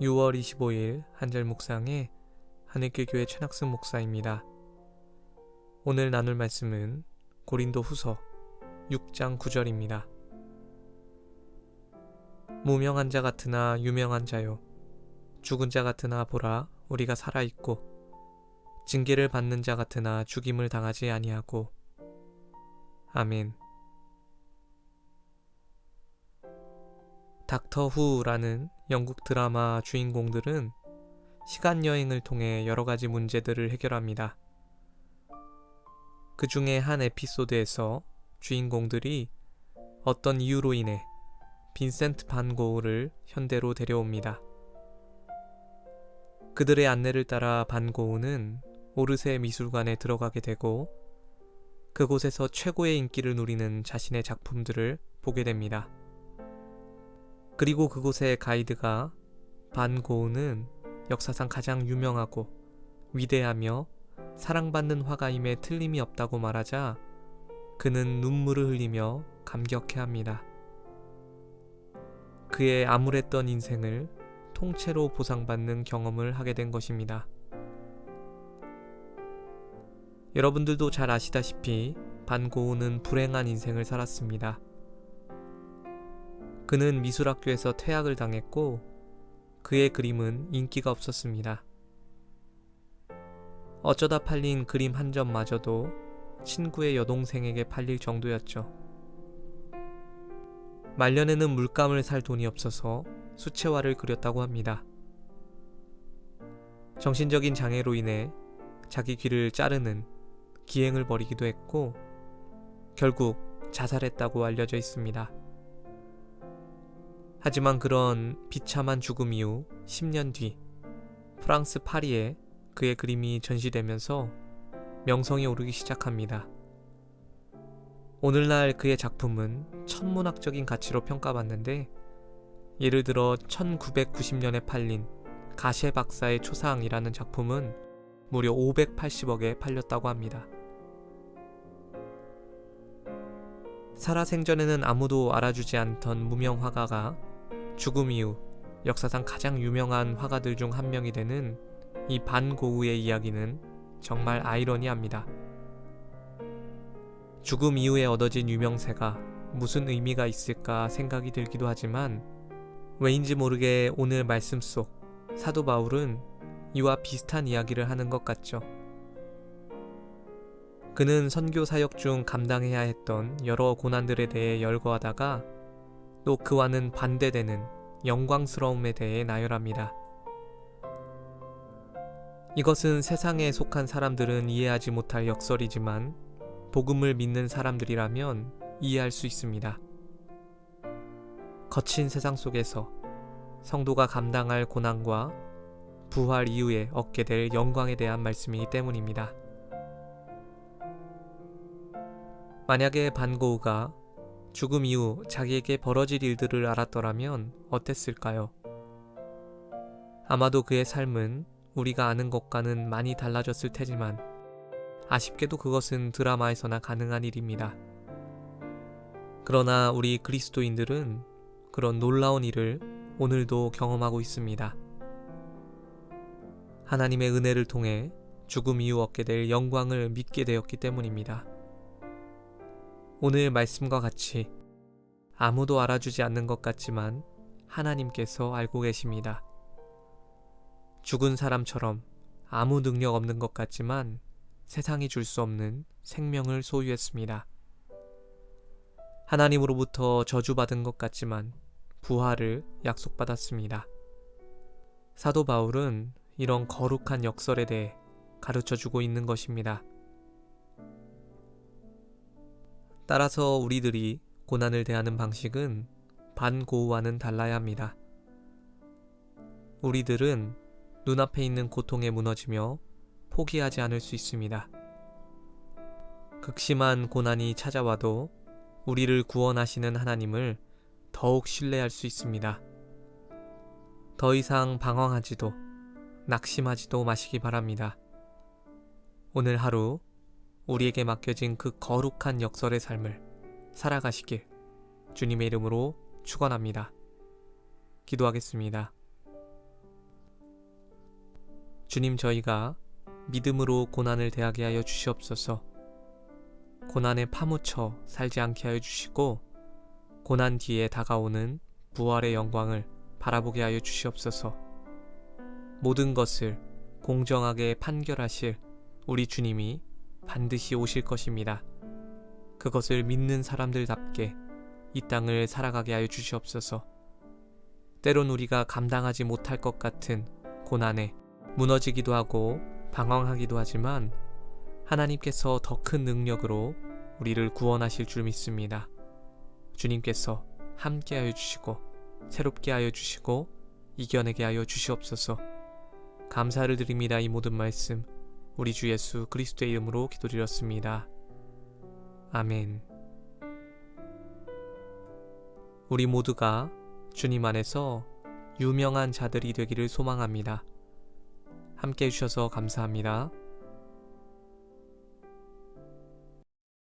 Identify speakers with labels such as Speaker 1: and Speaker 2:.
Speaker 1: 6월 25일 한절 묵상의 하늘길 교회 최낙승 목사입니다. 오늘 나눌 말씀은 고린도 후서 6장 9절입니다. 무명한 자 같으나 유명한 자요, 죽은 자 같으나 보라 우리가 살아있고, 징계를 받는 자 같으나 죽임을 당하지 아니하고. 아멘. 닥터 후라는 영국 드라마 주인공들은 시간여행을 통해 여러가지 문제들을 해결합니다. 그 중에 한 에피소드에서 주인공들이 어떤 이유로 인해 빈센트 반 고흐를 현대로 데려옵니다. 그들의 안내를 따라 반 고흐는 오르세 미술관에 들어가게 되고, 그곳에서 최고의 인기를 누리는 자신의 작품들을 보게 됩니다. 그리고 그곳의 가이드가 반 고흐는 역사상 가장 유명하고 위대하며 사랑받는 화가임에 틀림이 없다고 말하자 그는 눈물을 흘리며 감격해합니다. 그의 암울했던 인생을 통째로 보상받는 경험을 하게 된 것입니다. 여러분들도 잘 아시다시피 반 고흐는 불행한 인생을 살았습니다. 그는 미술학교에서 퇴학을 당했고 그의 그림은 인기가 없었습니다. 어쩌다 팔린 그림 한 점마저도 친구의 여동생에게 팔릴 정도였죠. 말년에는 물감을 살 돈이 없어서 수채화를 그렸다고 합니다. 정신적인 장애로 인해 자기 귀를 자르는 기행을 벌이기도 했고 결국 자살했다고 알려져 있습니다. 하지만 그런 비참한 죽음 이후 10년 뒤 프랑스 파리에 그의 그림이 전시되면서 명성이 오르기 시작합니다. 오늘날 그의 작품은 천문학적인 가치로 평가받는데, 예를 들어 1990년에 팔린 가셰 박사의 초상이라는 작품은 무려 580억에 팔렸다고 합니다. 살아생전에는 아무도 알아주지 않던 무명 화가가 죽음 이후 역사상 가장 유명한 화가들 중 한 명이 되는 이 반 고흐의 이야기는 정말 아이러니합니다. 죽음 이후에 얻어진 유명세가 무슨 의미가 있을까 생각이 들기도 하지만, 왜인지 모르게 오늘 말씀 속 사도 바울은 이와 비슷한 이야기를 하는 것 같죠. 그는 선교 사역 중 감당해야 했던 여러 고난들에 대해 열거하다가 또 그와는 반대되는 영광스러움에 대해 나열합니다. 이것은 세상에 속한 사람들은 이해하지 못할 역설이지만 복음을 믿는 사람들이라면 이해할 수 있습니다. 거친 세상 속에서 성도가 감당할 고난과 부활 이후에 얻게 될 영광에 대한 말씀이기 때문입니다. 만약에 반 고흐가 죽음 이후 자기에게 벌어질 일들을 알았더라면 어땠을까요? 아마도 그의 삶은 우리가 아는 것과는 많이 달라졌을 테지만 아쉽게도 그것은 드라마에서나 가능한 일입니다. 그러나 우리 그리스도인들은 그런 놀라운 일을 오늘도 경험하고 있습니다. 하나님의 은혜를 통해 죽음 이후 얻게 될 영광을 믿게 되었기 때문입니다. 오늘 말씀과 같이 아무도 알아주지 않는 것 같지만 하나님께서 알고 계십니다. 죽은 사람처럼 아무 능력 없는 것 같지만 세상이 줄 수 없는 생명을 소유했습니다. 하나님으로부터 저주받은 것 같지만 부활을 약속받았습니다. 사도 바울은 이런 거룩한 역설에 대해 가르쳐주고 있는 것입니다. 따라서 우리들이 고난을 대하는 방식은 반 고흐와는 달라야 합니다. 우리들은 눈앞에 있는 고통에 무너지며 포기하지 않을 수 있습니다. 극심한 고난이 찾아와도 우리를 구원하시는 하나님을 더욱 신뢰할 수 있습니다. 더 이상 방황하지도 낙심하지도 마시기 바랍니다. 오늘 하루 우리에게 맡겨진 그 거룩한 역설의 삶을 살아가시길 주님의 이름으로 축원합니다. 기도하겠습니다. 주님, 저희가 믿음으로 고난을 대하게 하여 주시옵소서. 고난에 파묻혀 살지 않게 하여 주시고 고난 뒤에 다가오는 부활의 영광을 바라보게 하여 주시옵소서. 모든 것을 공정하게 판결하실 우리 주님이 반드시 오실 것입니다. 그것을 믿는 사람들답게 이 땅을 살아가게 하여 주시옵소서. 때론 우리가 감당하지 못할 것 같은 고난에 무너지기도 하고 방황하기도 하지만 하나님께서 더 큰 능력으로 우리를 구원하실 줄 믿습니다. 주님께서 함께 하여 주시고 새롭게 하여 주시고 이겨내게 하여 주시옵소서. 감사를 드립니다. 이 모든 말씀 우리 주 예수 그리스도의 이름으로 기도드렸습니다. 아멘. 우리 모두가 주님 안에서 유명한 자들이 되기를 소망합니다. 함께 해주셔서 감사합니다.